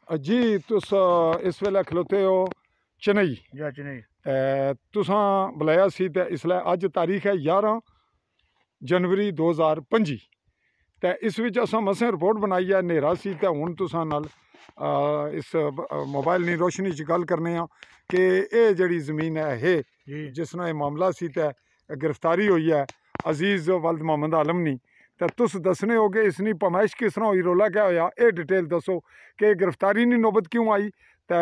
जी तुस इस वेले खलोते हो चेन्नई। चेन्नई तुसां बुलाया सी ते इसलै अज तारीख है 11 जनवरी 2025 ते इस विच असां मसें रिपोर्ट बनाई है। नेरा सी ते हुण तुसां नाल इस मोबाइल नी रोशनी च गल करने कि ये जिहड़ी ज़मीन है जिस नाल मामला सी ते गिरफ्तारी हुई है अजीज़ वल्द मोहम्मद आलम नी, तो तुस दसने हो कि इसनी पमाइश किस तरह हुई, रोला क्या होया, ये डिटेल दसो कि गिरफ्तारी नी नौबत क्यों आई, तो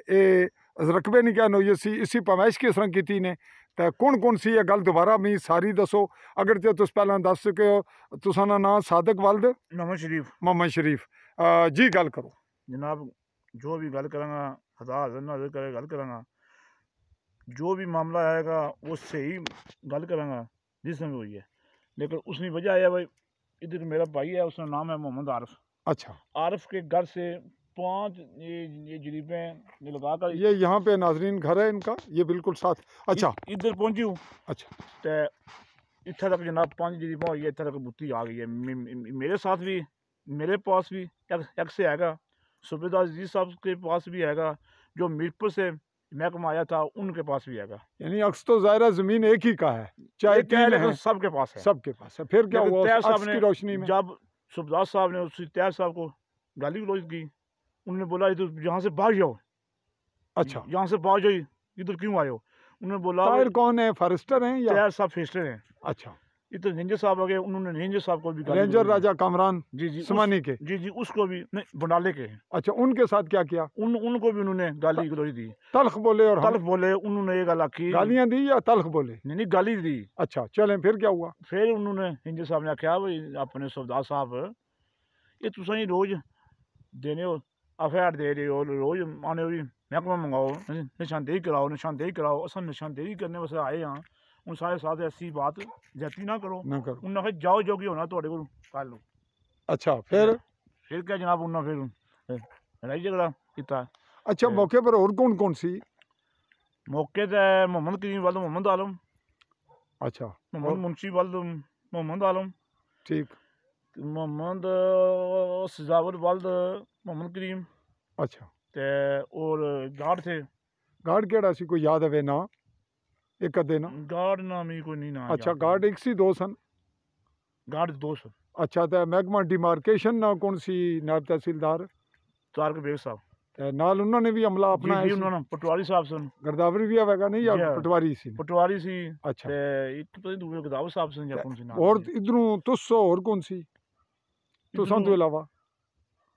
ये रकबे नहीं क्या होई सी, इसी पमाइश किस तरह की ने, तो कौन सी ये गल दोबारा मी सारी दसो। अगर तो तुस पहला दस सके हो तुसां दा नाम सादक वल्द मोहम्मद शरीफ जी गल करो जनाब। जो भी गल करांगा खुदा हाज़िर नाज़िर करे गल करांगा, जो भी मामला आएगा वो सही गल करांगा जिसमें भी हुई है। लेकिन उसकी वजह है भाई इधर मेरा भाई है, उसका नाम है मोहम्मद आरिफ। अच्छा, आरिफ के घर से 5 ये जरीबें लगा कर ये यहाँ पे नाजरीन घर है इनका, ये बिल्कुल साथ। अच्छा इधर पहुंची हूँ। अच्छा, तो इतना तक जनाब 5 जरीबा हुई है, इतना तक बुत्ती आ गई है। मेरे साथ भी, मेरे पास भी एक से हैगा, सूबेदार जी साहब के पास भी हैगा, जो मीरपुर से महकमा आया था उनके पास भी हैगा। यानी अक्स तो ज़ाहिर है ज़मीन एक ही का है, चाहे तीन है, सबके पास है, सबके पास है। फिर क्या हुआ अक्स की रोशनी में? जब सूबेदार साहब ने उस तैयार साहब को गाली गलौज की, उन्होंने बोला इधर यहाँ से भाग जाओ। अच्छा, यहाँ से भाग जाओ, इधर क्यों आए हो? उन्होंने बोला ताहिर कौन है, फॉरेस्टर हैं या तैयार साहब फेस्टर हैं? अच्छा, इधर रेंजर साहब आ गए, उन्होंने रेंजर साहब को भी रेंजर राजा कामरान जी समानी के जी उसको भी नहीं, बंडाले के। अच्छा, उनके साथ क्या किया? उनको भी उन्होंने गाली गलौज दी, तल्ख बोले और तल्ख बोले। उन्होंने ये गल आखी, गालियां दी या तल्ख बोले? नहीं गाली दी। अच्छा चलें, फिर क्या हुआ? फिर उन्होंने रेंजर साहब ने आख्या भाई अपने सूबेदार साहब ये तुसां ही रोज देने हो, एफआईआर दे रहे हो, रोज आने हो महकमा मंगाओ, निशानदेही कराओ। अस निशानदेही करने वास्ते आए हाँ, हूँ सारे साथ ऐसी बात जाती ना करो। उन्हें आखिया जाओ जो कि होना तुहाडे कोल कर लो। अच्छा फिर क्या जनाब उन्हें फिर लड़ाई झगड़ा किया। अच्छा, मौके पर और कौन सी? मौके पर मोहम्मद करीम वल्द मोहम्मद आलम। अच्छा, मोहम्मद मुंशी वल्द मोहम्मद आलम, ठीक। मोहम्मद सजावत वल्द मोहम्मद करीम। अच्छा, ते और गार्ड थे। गार्ड केड़ा सी, कोई याद है ना? एक अद्धे ना? गार्ड नाम ही कोई नहीं ना। अच्छा, गार्ड एक सी दो सन? गार्ड 2 सन। अच्छा, तो महकमा डिमार्केशन ना कौन सी नायब तहसीलदार तारक बेग साहब नाल उन्होंने भी हमला अपना जी उन्होंने पटवारी साहब सन। गिरदावरी भी आवेगा नहीं या पटवारी सी? पटवारी सी। अच्छा, ते एक पता नहीं दूसरे गिरदावर साहब सन या कौन सी नाम। और इधरों तुस और कौन सी तुसां तो इलावा?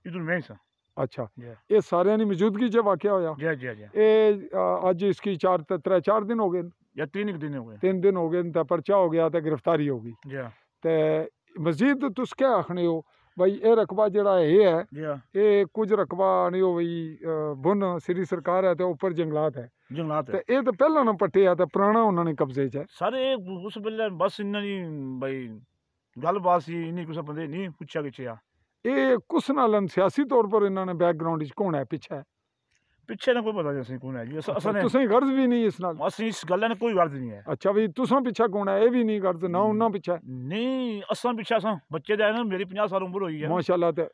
इधर मैं सा। अच्छा, ये सारे नी मौजूदगी च वाकया होया? जी जी जी। ये अज इसकी 4 दिन हो गए या 3 दिन हो गए? 3 दिन हो गए, तो पर्चा हो गया तो गिरफ्तारी हो गई। तो मजीद तुस क्या आखने हो भाई ये रकबा जड़ा है ये कुछ रकबा नहीं हो भाई बुन श्री सरकार है तो ऊपर जंगलात है तो ये तो पहला ना पट्टे है तो पुराना उन्होंने कब्जे च है सारे उस वेले बस इन्होंने भाई गलबात सी, इन्हीं कुछ बंदे नहीं पूछा किछया। ये कुछ नाल सियासी तौर पर इन्होंने बैकग्राउंड कौन है पिछे ना कोई पता नहीं असें कौन है जी। तुसें गर्ज भी नहीं इस नाल? असें इस गल्ला ने कोई गर्ज नहीं है। अच्छा भी तुसां पिछा कौन है ये भी नहीं गर्ज ना उन्हां पिछा? नहीं असां पिछा असां बच्चे दे ना, मेरी 50 साल उम्र होई है माशाल्लाह। ते